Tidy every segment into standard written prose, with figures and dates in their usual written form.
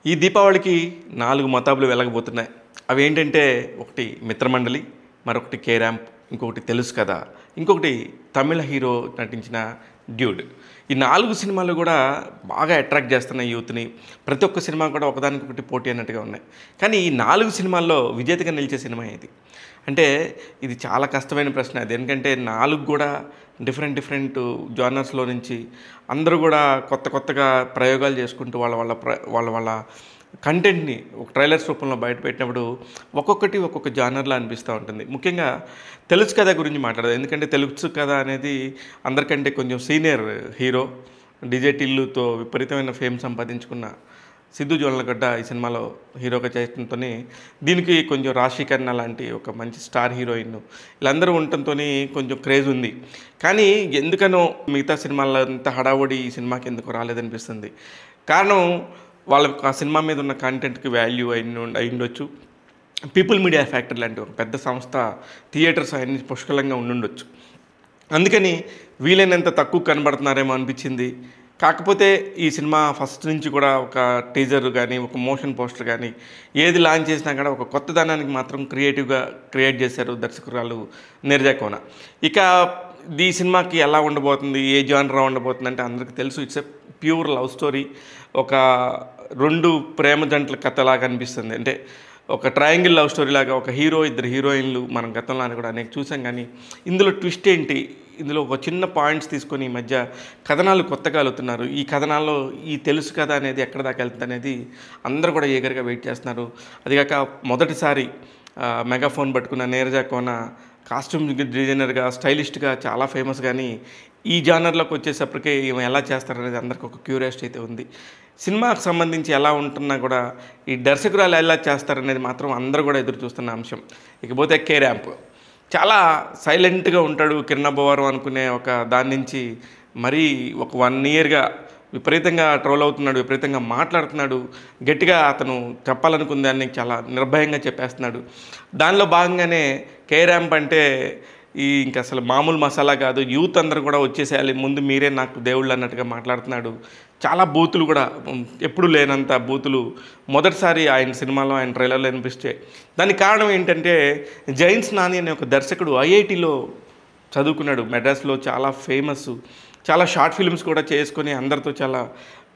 ఈ దీపావళికి 4 మతాబులు వెలగబోతున్నాయి. అవేంటంటే ఒకటి మిత్రమండలి, మరొకటి కే ర్యాంప్, ఇంకొకటి తెలుసు కదా, ఇంకొకటి తమిళ హీరో నటించిన డ్యూడ్. ఈ 4 సినిమాలు కూడా బాగా అట్రాక్ట్ చేస్తున్నాయి యూత్ని. ప్రతి ఒక్క సినిమా కూడా ఒకదానికొకటి పోటీ అన్నట్టుగా ఉన్నాయి. కానీ ఈ 4 సినిమాల్లో విజేతగా నిలిచే సినిమా ఏది? అంటే ఇది చాలా కష్టమైన ప్రశ్న. అది ఎందుకంటే 4 కూడా డిఫరెంట్ జానర్స్లో నుంచి అందరూ కూడా కొత్తగా ప్రయోగాలు చేసుకుంటూ వాళ్ళ కంటెంట్ని ఒక ట్రైలర్స్ రూపంలో బయట పెట్టినప్పుడు ఒక్కొక్క జానర్లా అనిపిస్తూ ఉంటుంది. ముఖ్యంగా తెలుసు కథ గురించి మాట్లాడదు. ఎందుకంటే తెలుసు కథ అనేది అందరికంటే కొంచెం సీనియర్ హీరో, డీజే టిల్లుతో విపరీతమైన ఫేమ్ సంపాదించుకున్న సిద్ధు జొన్నలగడ్డ ఈ సినిమాలో హీరోగా చేయడంతో దీనికి కొంచెం రాశి ఖన్నా లాంటి ఒక మంచి స్టార్ హీరోయిన్ వీళ్ళందరూ ఉండటంతో కొంచెం క్రేజ్ ఉంది. కానీ ఎందుకనో మిగతా సినిమాల్లో అంత హడావుడి ఈ సినిమాకి ఎందుకు రాలేదనిపిస్తుంది. కారణం వాళ్ళకి ఆ సినిమా మీద ఉన్న కంటెంట్కి వాల్యూ అయి ఉండొచ్చు. పీపుల్ మీడియా ఫ్యాక్టరీ లాంటి ఒక పెద్ద సంస్థ థియేటర్స్ అవన్నీ పుష్కలంగా ఉండుండొచ్చు. అందుకని వీలైనంత తక్కువ కనబడుతున్నారేమో అనిపించింది. కాకపోతే ఈ సినిమా ఫస్ట్ నుంచి కూడా ఒక టీజర్ కానీ, ఒక మోషన్ పోస్టర్ కానీ ఏది లాంచ్ చేసినా కూడా ఒక కొత్తదనానికి మాత్రం క్రియేటివ్గా క్రియేట్ చేశారు దర్శకురాలు నీరజ కోన. ఇక ఈ సినిమాకి ఎలా ఉండబోతుంది, ఏ జానర్ ఉండబోతుంది అంటే అందరికీ తెలుసు. It's a pure love story. ఒక 2 ప్రేమ జంటల కథలాగా అనిపిస్తుంది. అంటే ఒక ట్రయాంగిల్ లవ్ స్టోరీ లాగా, ఒక హీరో, 2 హీరోయిన్లు మనం గతంలో కూడా అనేక చూసాం. కానీ ఇందులో ట్విస్ట్ ఏంటి, ఇందులో ఒక చిన్న పాయింట్స్ తీసుకొని ఈ మధ్య కథనాలు కొత్తగా వెళ్తున్నారు. ఈ కథనాల్లో ఈ తెలుసు కదా అనేది ఎక్కడ దాకా వెళ్తుంది అనేది అందరూ కూడా ఈగర్గా వెయిట్ చేస్తున్నారు. అదిగాక మొదటిసారి మెగాఫోన్ పట్టుకున్న నీరజ కోన కాస్ట్యూమ్ డిజైనర్గా, స్టైలిష్గా చాలా ఫేమస్. కానీ ఈ జానర్లోకి వచ్చేసప్పటికే ఈమె ఎలా చేస్తారనేది అందరికి ఒక క్యూరియాసిటీ అయితే ఉంది. సినిమాకు సంబంధించి ఎలా ఉంటున్నా కూడా ఈ దర్శకురాలు ఎలా చేస్తారనేది మాత్రం అందరూ కూడా ఎదురు చూస్తున్న అంశం. ఇకపోతే కే ర్యాంప్ చాలా సైలెంట్గా ఉంటాడు. కిరణ్ అబ్బవరం అనుకునే ఒక దాని నుంచి మరీ ఒక 1 ఇయర్గా విపరీతంగా ట్రోల్ అవుతున్నాడు, విపరీతంగా మాట్లాడుతున్నాడు. గట్టిగా అతను చెప్పాలనుకున్న దాన్ని చాలా నిర్భయంగా చెప్పేస్తున్నాడు. దానిలో భాగంగానే కే ర్యాంప్ అంటే ఇంకా అసలు మామూలు మసాలా కాదు, యూత్ అందరూ కూడా వచ్చేసేయాలి, ముందు మీరే నాకు దేవుళ్ళు అన్నట్టుగా మాట్లాడుతున్నాడు. చాలా బూతులు కూడా, ఎప్పుడు లేనంత బూతులు మొదటిసారి ఆయన సినిమాలో, ఆయన ట్రైలర్లో అనిపిస్తే. దానికి కారణం ఏంటంటే జైన్స్ నాని అనే ఒక దర్శకుడు ఐఐటిలో చదువుకున్నాడు. మెడ్రాస్లో చాలా ఫేమస్, చాలా షార్ట్ ఫిల్మ్స్ కూడా చేసుకొని అందరితో చాలా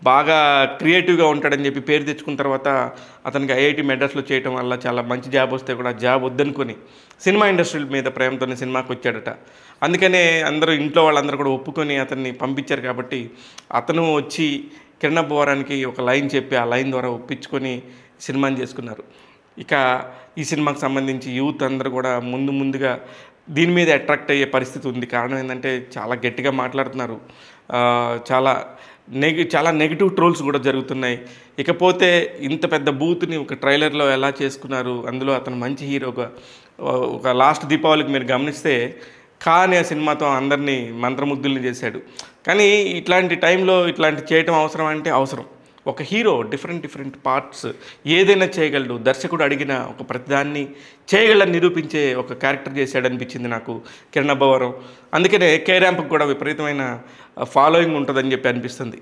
బాగా క్రియేటివ్గా ఉంటాడని చెప్పి పేరు తెచ్చుకున్న తర్వాత అతనికి ఐఐటి మెడ్రాస్లో చేయడం వల్ల చాలా మంచి జాబ్ వస్తే కూడా జాబ్ వద్దనుకొని సినిమా ఇండస్ట్రీ మీద ప్రేమతోనే సినిమాకి వచ్చాడట. అందుకనే అందరూ ఇంట్లో వాళ్ళందరూ కూడా ఒప్పుకొని అతన్ని పంపించారు. కాబట్టి అతను వచ్చి కిరణ్ అబ్బవరానికి ఒక లైన్ చెప్పి ఆ లైన్ ద్వారా ఒప్పించుకొని సినిమాని చేసుకున్నారు. ఇక ఈ సినిమాకి సంబంధించి యూత్ అందరూ కూడా ముందుగా దీని మీద అట్రాక్ట్ అయ్యే పరిస్థితి ఉంది. కారణం ఏంటంటే చాలా గట్టిగా మాట్లాడుతున్నారు, చాలా నెగిటివ్ ట్రోల్స్ కూడా జరుగుతున్నాయి. ఇకపోతే ఇంత పెద్ద బూత్ని ఒక ట్రైలర్లో ఎలా చేసుకున్నారు, అందులో అతను మంచి హీరోగా ఒక లాస్ట్ దీపావళికి మీరు గమనిస్తే అనే సినిమాతో అందరినీ మంత్రముగ్ధుల్ని చేశాడు. కానీ ఇట్లాంటి టైంలో ఇట్లాంటి చేయటం అవసరం అంటే అవసరం. ఒక హీరో డిఫరెంట్ పార్ట్స్ ఏదైనా చేయగలడు. దర్శకుడు అడిగిన ఒక ప్రతిదాన్ని చేయగలని నిరూపించే ఒక క్యారెక్టర్ చేశాడనిపించింది నాకు కిరణ్ అబ్బవరం. అందుకనే కే ర్యాంప్కి కూడా విపరీతమైన ఫాలోయింగ్ ఉంటుందని చెప్పి అనిపిస్తుంది.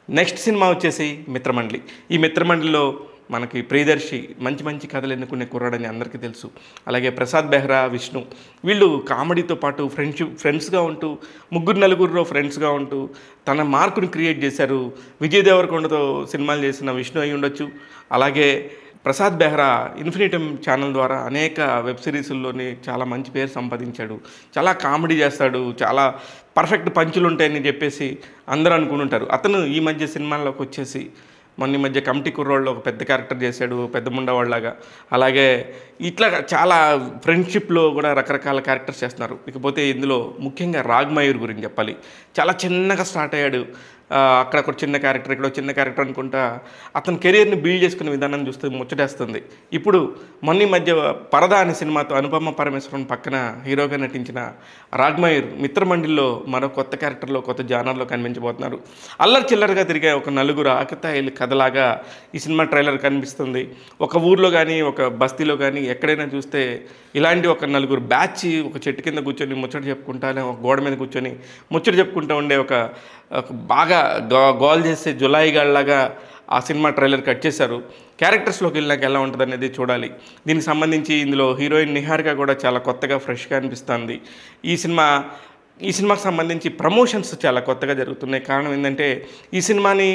నెక్స్ట్ సినిమా వచ్చేసి మిత్రమండలి. ఈ మిత్రమండలిలో మనకి ప్రియదర్శి మంచి కథలు ఎన్నుకునే కుర్రాడని అందరికీ తెలుసు. అలాగే ప్రసాద్ బెహ్రా, విష్ణు వీళ్ళు కామెడీతో పాటు ఫ్రెండ్స్గా ఉంటూ 3-4 ఫ్రెండ్స్గా ఉంటూ తన మార్కుని క్రియేట్ చేశారు. విజయ్ దేవరకొండతో సినిమాలు చేసిన విష్ణు అయి ఉండొచ్చు. అలాగే ప్రసాద్ బెహ్రా ఇన్ఫినిటమ్ ఛానల్ ద్వారా అనేక వెబ్ సిరీస్ల్లోని చాలా మంచి పేరు సంపాదించాడు. చాలా కామెడీ చేస్తాడు, చాలా పర్ఫెక్ట్ పంచులు ఉంటాయని చెప్పేసి అందరూ అనుకుని ఉంటారు. అతను ఈ మధ్య సినిమాల్లోకి వచ్చేసి మొన్న ఈ మధ్య కమిటీ కుర్రోళ్ళు ఒక పెద్ద క్యారెక్టర్ చేశాడు, పెద్ద ముండవాళ్ళలాగా. అలాగే ఇట్లా చాలా ఫ్రెండ్షిప్లో కూడా రకరకాల క్యారెక్టర్స్ చేస్తున్నారు. ఇకపోతే ఇందులో ముఖ్యంగా రాగ్మయూర్ గురించి చెప్పాలి. చాలా చిన్నగా స్టార్ట్ అయ్యాడు. అక్కడ ఒక చిన్న క్యారెక్టర్, ఇక్కడ చిన్న క్యారెక్టర్ అనుకుంటా అతని కెరీర్ని బిల్డ్ చేసుకునే విధానం చూస్తే ముచ్చటేస్తుంది. ఇప్పుడు మొన్న మధ్య పరదా అనే సినిమాతో అనుపమ పరమేశ్వరన్ పక్కన హీరోగా నటించిన రాగ్మయూర్ మిత్రమండలిలో మరో కొత్త క్యారెక్టర్లో, కొత్త జానర్లో కనిపించబోతున్నారు. అల్లరి చిల్లరగా తిరిగే ఒక 4 ఆకతాయిల కథలాగా ఈ సినిమా ట్రైలర్ కనిపిస్తుంది. ఒక ఊర్లో కానీ, ఒక బస్తీలో కానీ ఎక్కడైనా చూస్తే ఇలాంటి ఒక 4 బ్యాచ్ ఒక చెట్టు కింద కూర్చొని ముచ్చట చెప్పుకుంటానే, ఒక గోడ మీద కూర్చొని ముచ్చట చెప్పుకుంటూ ఉండే ఒక బాగా గోల్ చేసే జులాయిగాళ్ళలాగా ఆ సినిమా ట్రైలర్ కట్ చేశారు. క్యారెక్టర్స్లోకి వెళ్ళాక ఎలా ఉంటుంది అనేది చూడాలి. దీనికి సంబంధించి ఇందులో హీరోయిన్ నిహారిక కూడా చాలా కొత్తగా ఫ్రెష్గా అనిపిస్తుంది. ఈ సినిమాకి సంబంధించి ప్రమోషన్స్ చాలా కొత్తగా జరుగుతున్నాయి. కారణం ఏంటంటే ఈ సినిమాని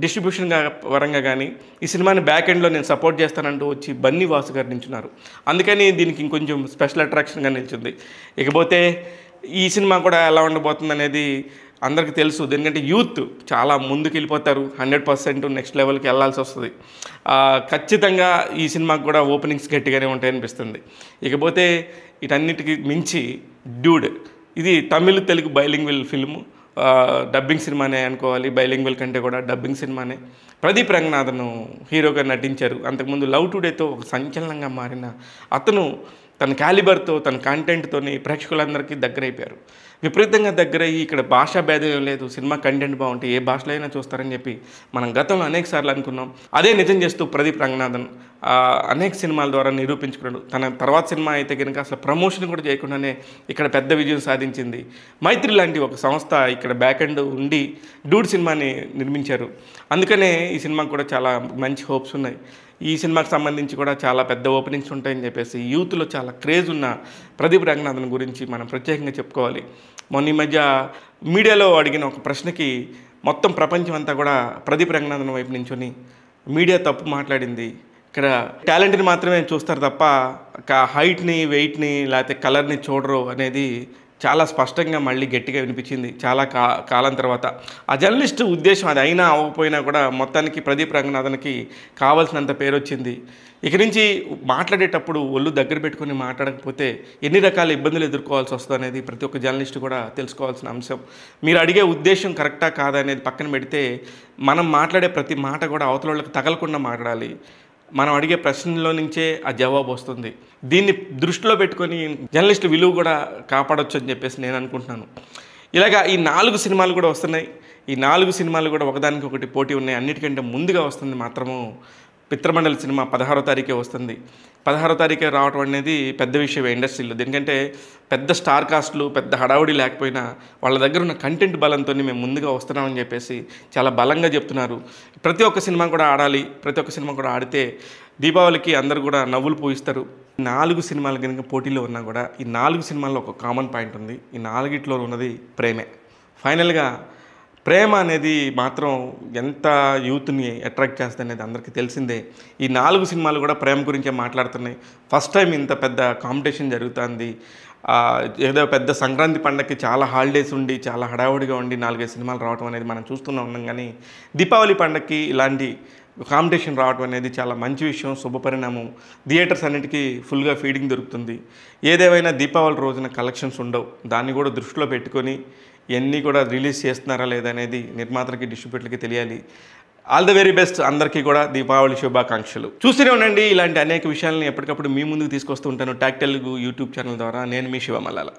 డిస్ట్రిబ్యూషన్గా పరంగా కానీ ఈ సినిమాని బ్యాక్ ఎండ్లో నేను సపోర్ట్ చేస్తానంటూ వచ్చి బన్నీ వాసు గారు నించున్నారు. అందుకని దీనికి ఇంకొంచెం స్పెషల్ అట్రాక్షన్గా నిలిచింది. ఇకపోతే ఈ సినిమా కూడా ఎలా ఉండబోతుంది అనేది అందరికీ తెలుసు. ఎందుకంటే యూత్ చాలా ముందుకు వెళ్ళిపోతారు, 100% నెక్స్ట్ లెవెల్కి వెళ్ళాల్సి వస్తుంది. ఖచ్చితంగా ఈ సినిమాకి కూడా ఓపెనింగ్స్ గట్టిగానే ఉంటాయనిపిస్తుంది. ఇకపోతే వీటన్నిటికీ మించి డ్యూడ్, ఇది Tamil Telugu bilingual film, dubbing సినిమానే అనుకోవాలి. బైలింగ్వల్ కంటే కూడా డబ్బింగ్ సినిమానే. ప్రదీప్ రంగనాథన్ హీరోగా నటించారు. అంతకుముందు లవ్ టుడేతో ఒక సంచలనంగా మారిన అతను తన క్యాలిబర్తో, తన కంటెంట్తోని ప్రేక్షకులందరికీ దగ్గరైపోయారు. విపరీతంగా దగ్గరయ్యి ఇక్కడ భాషా భేదం లేదు, సినిమా కంటెంట్ బాగుంటే ఏ భాషలో అయినా చూస్తారని చెప్పి మనం గతంలో అనేక సార్లు అనుకున్నాం. అదే నిజం చేస్తూ ప్రదీప్ రంగనాథన్ అనేక సినిమాల ద్వారా నిరూపించుకున్నాడు. తన తర్వాత సినిమా అయితే కనుక అసలు ప్రమోషన్ కూడా చేయకుండానే ఇక్కడ పెద్ద విజయం సాధించింది. మైత్రి లాంటి ఒక సంస్థ ఇక్కడ బ్యాక్ ఎండ్ ఉండి డూడ్ సినిమాని నిర్మించారు. అందుకనే ఈ సినిమాకు కూడా చాలా మంచి హోప్స్ ఉన్నాయి. ఈ సినిమాకి సంబంధించి కూడా చాలా పెద్ద ఓపెనింగ్స్ ఉంటాయని చెప్పేసి యూత్లో చాలా క్రేజ్ ఉన్న ప్రదీప్ రంగనాథన్ గురించి మనం ప్రత్యేకంగా చెప్పుకోవాలి. మొన్న ఈ మధ్య మీడియాలో అడిగిన ఒక ప్రశ్నకి మొత్తం ప్రపంచం అంతా కూడా ప్రదీప్ రంగనాథన్ వైపు నుంచొని మీడియా తప్పు మాట్లాడింది. ఇక్కడ టాలెంట్ని మాత్రమే చూస్తారు తప్ప హైట్ని, వెయిట్ని లేకపోతే కలర్ని చూడరు అనేది చాలా స్పష్టంగా మళ్ళీ గట్టిగా వినిపించింది చాలా కాలం తర్వాత. ఆ జర్నలిస్ట్ ఉద్దేశం అది అయినా అవ్వకపోయినా కూడా మొత్తానికి ప్రదీప్ రంగనాథన్కి కావాల్సినంత పేరు వచ్చింది. ఇక నుంచి మాట్లాడేటప్పుడు ఒళ్ళు దగ్గర పెట్టుకొని మాట్లాడకపోతే ఎన్ని రకాల ఇబ్బందులు ఎదుర్కోవాల్సి వస్తుంది అనేది ప్రతి ఒక్క జర్నలిస్ట్ కూడా తెలుసుకోవాల్సిన అంశం. మీరు అడిగే ఉద్దేశం కరెక్టా కాదా అనేది పక్కన పెడితే మనం మాట్లాడే ప్రతి మాట కూడా అవతల వాళ్ళకి తగలకుండా మాట్లాడాలి. మనం అడిగే ప్రశ్నలో నుంచే ఆ జవాబు వస్తుంది. దీన్ని దృష్టిలో పెట్టుకొని జర్నలిస్ట్ విలువ కూడా కాపాడొచ్చు అని చెప్పేసి నేను అనుకుంటున్నాను. ఇలాగా ఈ 4 సినిమాలు కూడా వస్తున్నాయి. ఈ 4 సినిమాలు కూడా ఒకదానికి ఒకటి పోటీ ఉన్నాయి. అన్నిటికంటే ముందుగా వస్తుంది మాత్రము పిత్రమండలి సినిమా 16వ తారీఖే వస్తుంది. 16వ తారీఖే రావడం అనేది పెద్ద విషయమే ఇండస్ట్రీలో. ఎందుకంటే పెద్ద స్టార్ కాస్ట్లు, పెద్ద హడావుడి లేకపోయినా వాళ్ళ దగ్గర ఉన్న కంటెంట్ బలంతో మేము ముందుగా వస్తున్నామని చెప్పేసి చాలా బలంగా చెప్తున్నారు. ప్రతి ఒక్క సినిమా కూడా ఆడాలి, ప్రతి ఒక్క సినిమా కూడా ఆడితే దీపావళికి అందరూ కూడా నవ్వులు పూయిస్తారు. 4 సినిమాలు కనుక పోటీలో ఉన్నా కూడా ఈ 4 సినిమాల్లో ఒక కామన్ పాయింట్ ఉంది. ఈ 4గిట్లో ఉన్నది ప్రేమే. ఫైనల్గా ప్రేమ అనేది మాత్రం ఎంత యూత్ని అట్రాక్ట్ చేస్తుంది అనేది అందరికీ తెలిసిందే. ఈ 4 సినిమాలు కూడా ప్రేమ గురించే మాట్లాడుతున్నాయి. ఫస్ట్ టైం ఇంత పెద్ద కాంపిటీషన్ జరుగుతుంది. ఏదో పెద్ద సంక్రాంతి పండగకి చాలా హాలిడేస్ ఉండి చాలా హడావుడిగా ఉండి 4-5 సినిమాలు రావడం అనేది మనం ఉన్నాం. కానీ దీపావళి పండగకి ఇలాంటి కాంపిటీషన్ రావడం అనేది చాలా మంచి విషయం, శుభపరిణామం. థియేటర్స్ అన్నిటికీ ఫుల్గా ఫీడింగ్ దొరుకుతుంది. ఏదేమైనా దీపావళి రోజున కలెక్షన్స్ ఉండవు. దాన్ని కూడా దృష్టిలో పెట్టుకొని ఇవన్నీ కూడా రిలీజ్ చేస్తున్నారా లేదా అనేది నిర్మాతలకి, డిస్ట్రిబ్యూటర్లకి తెలియాలి. All the very best. అందరికీ కూడా దీపావళి శుభాకాంక్షలు. చూస్తూనే ఉండండి. ఇలాంటి అనేక విషయాలను ఎప్పటికప్పుడు మీ ముందుకు తీసుకొస్తూ ఉంటాను టాక్ తెలుగు యూట్యూబ్ ఛానల్ ద్వారా. నేను మీ శివ మల్లాల.